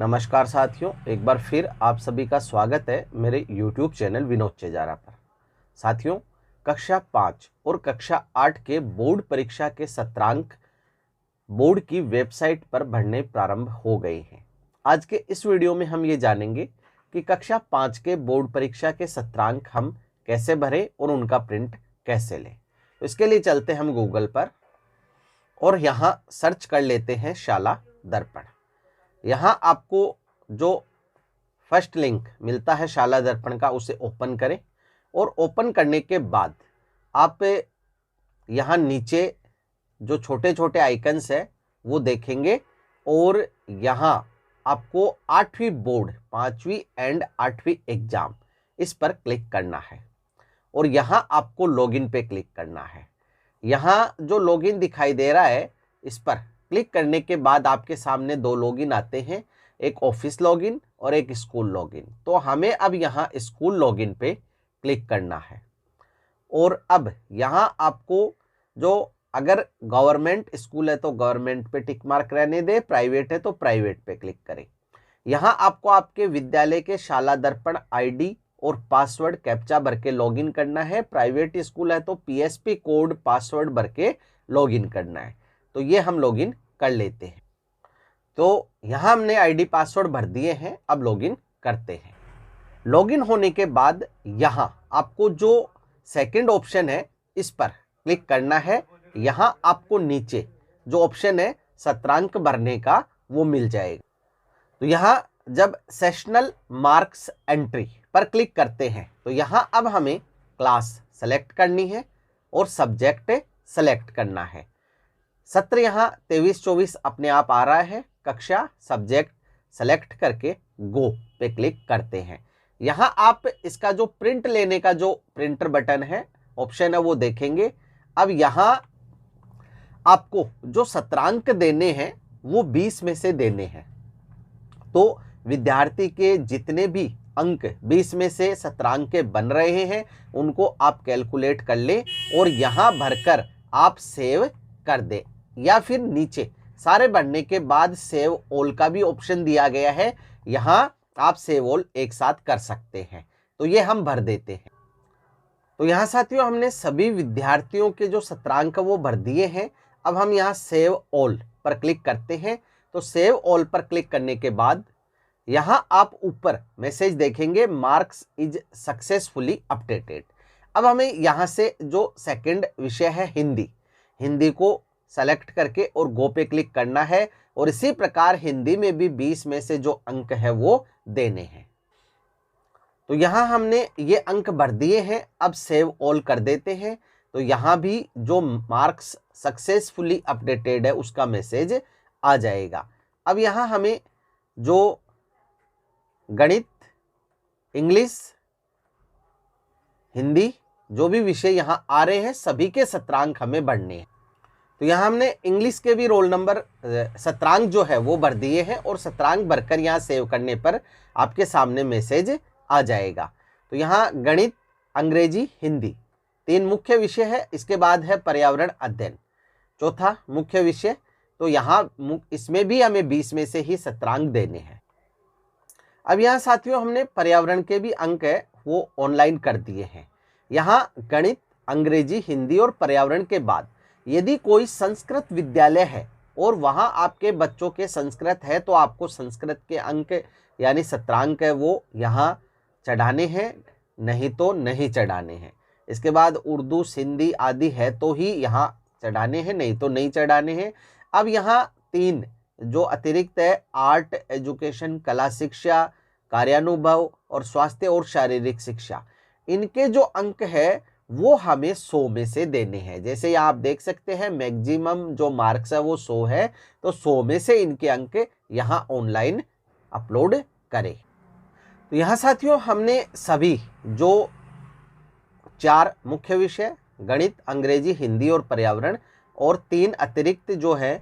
नमस्कार साथियों, एक बार फिर आप सभी का स्वागत है मेरे YouTube चैनल विनोद चेजारा पर। साथियों, कक्षा 5 और कक्षा 8 के बोर्ड परीक्षा के सत्रांक बोर्ड की वेबसाइट पर भरने प्रारंभ हो गए हैं। आज के इस वीडियो में हम ये जानेंगे कि कक्षा 5 के बोर्ड परीक्षा के सत्रांक हम कैसे भरें और उनका प्रिंट कैसे लें। तो इसके लिए चलते हम गूगल पर और यहाँ सर्च कर लेते हैं शाला दर्पण। यहाँ आपको जो फर्स्ट लिंक मिलता है शाला दर्पण का, उसे ओपन करें और ओपन करने के बाद आप यहाँ नीचे जो छोटे छोटे आइकन्स है वो देखेंगे और यहाँ आपको 8वीं बोर्ड 5वीं एंड 8वीं एग्जाम इस पर क्लिक करना है और यहाँ आपको लॉगिन पे क्लिक करना है। यहाँ जो लॉगिन दिखाई दे रहा है इस पर क्लिक करने के बाद आपके सामने दो लॉगिन आते हैं, एक ऑफिस लॉगिन और एक स्कूल लॉगिन। तो हमें अब यहाँ स्कूल लॉगिन पे क्लिक करना है और अब यहाँ आपको जो अगर गवर्नमेंट स्कूल है तो गवर्नमेंट पे टिक मार्क रहने दे, प्राइवेट है तो प्राइवेट पे क्लिक करें। यहाँ आपको आपके विद्यालय के शाला दर्पण आईडी और पासवर्ड कैप्चा भर के लॉगिन करना है। प्राइवेट स्कूल है तो पीएसपी कोड पासवर्ड भर के लॉगिन करना है। तो ये हम लॉगिन कर लेते हैं। तो यहाँ हमने आईडी पासवर्ड भर दिए हैं, अब लॉगिन करते हैं। लॉगिन होने के बाद यहाँ आपको जो सेकंड ऑप्शन है इस पर क्लिक करना है। यहाँ आपको नीचे जो ऑप्शन है सत्रांक भरने का वो मिल जाएगा। तो यहाँ जब सेशनल मार्क्स एंट्री पर क्लिक करते हैं तो यहाँ अब हमें क्लास सेलेक्ट करनी है और सब्जेक्ट सेलेक्ट करना है। सत्र यहाँ 23-24 अपने आप आ रहा है। कक्षा सब्जेक्ट सेलेक्ट करके गो पे क्लिक करते हैं। यहाँ आप इसका जो प्रिंट लेने का जो प्रिंटर बटन है ऑप्शन है वो देखेंगे। अब यहाँ आपको जो सत्रांक देने हैं वो 20 में से देने हैं। तो विद्यार्थी के जितने भी अंक 20 में से सत्रांक के बन रहे हैं उनको आप कैलकुलेट कर ले और यहाँ भरकर आप सेव कर दे, या फिर नीचे सारे भरने के बाद सेव ऑल का भी ऑप्शन दिया गया है, यहाँ आप सेव ऑल एक साथ कर सकते हैं। तो ये हम भर देते हैं। तो यहाँ साथियों हमने सभी विद्यार्थियों के जो सत्रांक वो भर दिए हैं। अब हम यहाँ सेव ऑल पर क्लिक करते हैं। तो सेव ऑल पर क्लिक करने के बाद यहाँ आप ऊपर मैसेज देखेंगे, मार्क्स इज सक्सेसफुली अपडेटेड। अब हमें यहाँ से जो सेकंड विषय है हिंदी को सेलेक्ट करके और गो पे क्लिक करना है और इसी प्रकार हिंदी में भी 20 में से जो अंक है वो देने हैं। तो यहाँ हमने ये अंक भर दिए हैं, अब सेव ऑल कर देते हैं। तो यहाँ भी जो मार्क्स सक्सेसफुली अपडेटेड है उसका मैसेज आ जाएगा। अब यहाँ हमें जो गणित, इंग्लिश, हिंदी जो भी विषय यहाँ आ रहे हैं सभी के सत्रांक हमें भरने हैं। तो यहाँ हमने इंग्लिश के भी रोल नंबर सत्रांक जो है वो भर दिए हैं और सत्रांक भरकर यहाँ सेव करने पर आपके सामने मैसेज आ जाएगा। तो यहाँ गणित, अंग्रेजी, हिंदी 3 मुख्य विषय है। इसके बाद है पर्यावरण अध्ययन, चौथा मुख्य विषय। तो यहाँ इसमें भी हमें 20 में से ही सत्रांक देने हैं। अब यहाँ साथियों हमने पर्यावरण के भी अंक है वो ऑनलाइन कर दिए हैं। यहाँ गणित, अंग्रेजी, हिंदी और पर्यावरण के बाद यदि कोई संस्कृत विद्यालय है और वहाँ आपके बच्चों के संस्कृत है तो आपको संस्कृत के अंक यानी सत्रांक है वो यहाँ चढ़ाने हैं, नहीं तो नहीं चढ़ाने हैं। इसके बाद उर्दू, सिंधी आदि है तो ही यहाँ चढ़ाने हैं, नहीं तो नहीं चढ़ाने हैं। अब यहाँ 3 जो अतिरिक्त है आर्ट एजुकेशन, कला शिक्षा, कार्यानुभव और स्वास्थ्य और शारीरिक शिक्षा, इनके जो अंक है वो हमें 100 में से देने हैं। जैसे आप देख सकते हैं मैक्सिमम जो मार्क्स है वो 100 है, तो 100 में से इनके अंक यहाँ ऑनलाइन अपलोड करें। तो यहाँ साथियों हमने सभी जो 4 मुख्य विषय गणित, अंग्रेजी, हिंदी और पर्यावरण और 3 अतिरिक्त जो है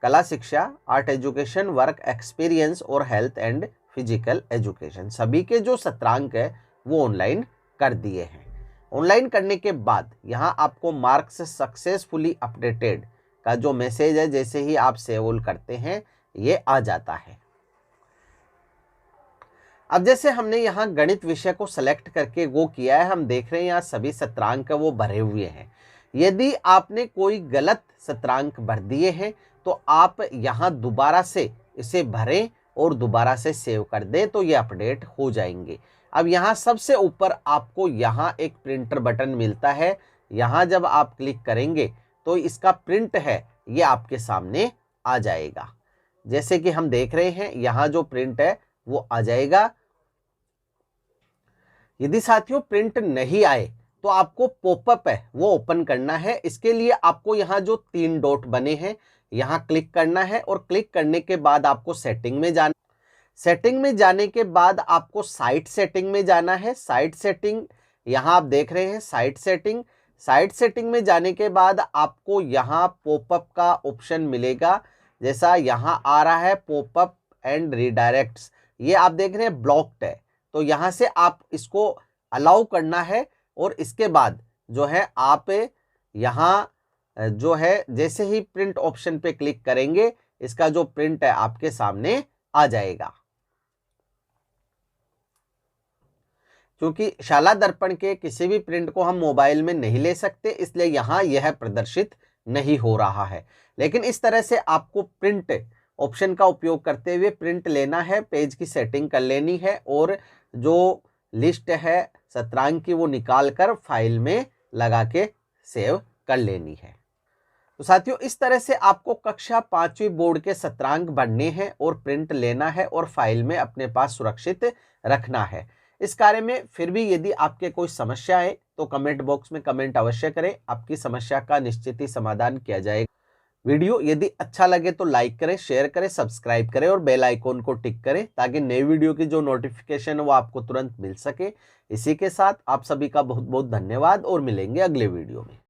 कला शिक्षा, आर्ट एजुकेशन, वर्क एक्सपीरियंस और हेल्थ एंड फिजिकल एजुकेशन, सभी के जो सत्रांक है वो ऑनलाइन कर दिए हैं। ऑनलाइन करने के बाद यहाँ आपको मार्क्स सक्सेसफुली अपडेटेड का जो मैसेज है जैसे ही आप सेव ऑल करते हैं ये आ जाता है। अब जैसे हमने यहाँ गणित विषय को सेलेक्ट करके वो किया है, हम देख रहे हैं यहाँ सभी सत्रांक वो भरे हुए हैं। यदि आपने कोई गलत सत्रांक भर दिए हैं तो आप यहाँ दोबारा से इसे भरें और दोबारा से सेव कर दें तो ये अपडेट हो जाएंगे। अब यहाँ सबसे ऊपर आपको यहाँ एक प्रिंटर बटन मिलता है, यहाँ जब आप क्लिक करेंगे तो इसका प्रिंट है ये आपके सामने आ जाएगा। जैसे कि हम देख रहे हैं यहाँ जो प्रिंट है वो आ जाएगा। यदि साथियों प्रिंट नहीं आए तो आपको पॉपअप है वो ओपन करना है। इसके लिए आपको यहाँ जो 3 डॉट बने हैं यहाँ क्लिक करना है और क्लिक करने के बाद आपको सेटिंग में जाना। सेटिंग में जाने के बाद आपको साइट सेटिंग में जाना है। साइट सेटिंग यहाँ आप देख रहे हैं साइट सेटिंग। साइट सेटिंग में जाने के बाद आपको यहाँ पॉपअप का ऑप्शन मिलेगा, जैसा यहाँ आ रहा है पॉपअप एंड रीडायरेक्ट्स, ये आप देख रहे हैं ब्लॉक्ड है, तो यहाँ से आप इसको अलाउ करना है। और इसके बाद जो है आप यहाँ जो है जैसे ही प्रिंट ऑप्शन पे क्लिक करेंगे इसका जो प्रिंट है आपके सामने आ जाएगा। क्योंकि शाला दर्पण के किसी भी प्रिंट को हम मोबाइल में नहीं ले सकते, इसलिए यहाँ यह प्रदर्शित नहीं हो रहा है। लेकिन इस तरह से आपको प्रिंट ऑप्शन का उपयोग करते हुए प्रिंट लेना है, पेज की सेटिंग कर लेनी है और जो लिस्ट है सत्रांक की वो निकाल कर फाइल में लगा के सेव कर लेनी है। तो साथियों इस तरह से आपको कक्षा 5वीं बोर्ड के सत्रांक भरने हैं और प्रिंट लेना है और फाइल में अपने पास सुरक्षित रखना है। इस कार्य में फिर भी यदि आपके कोई समस्या है तो कमेंट बॉक्स में कमेंट अवश्य करें, आपकी समस्या का निश्चित ही समाधान किया जाएगा। वीडियो यदि अच्छा लगे तो लाइक करें, शेयर करें, सब्सक्राइब करें और बेल आइकॉन को टिक करें ताकि नई वीडियो की जो नोटिफिकेशन है वो आपको तुरंत मिल सके। इसी के साथ आप सभी का बहुत बहुत धन्यवाद और मिलेंगे अगले वीडियो में।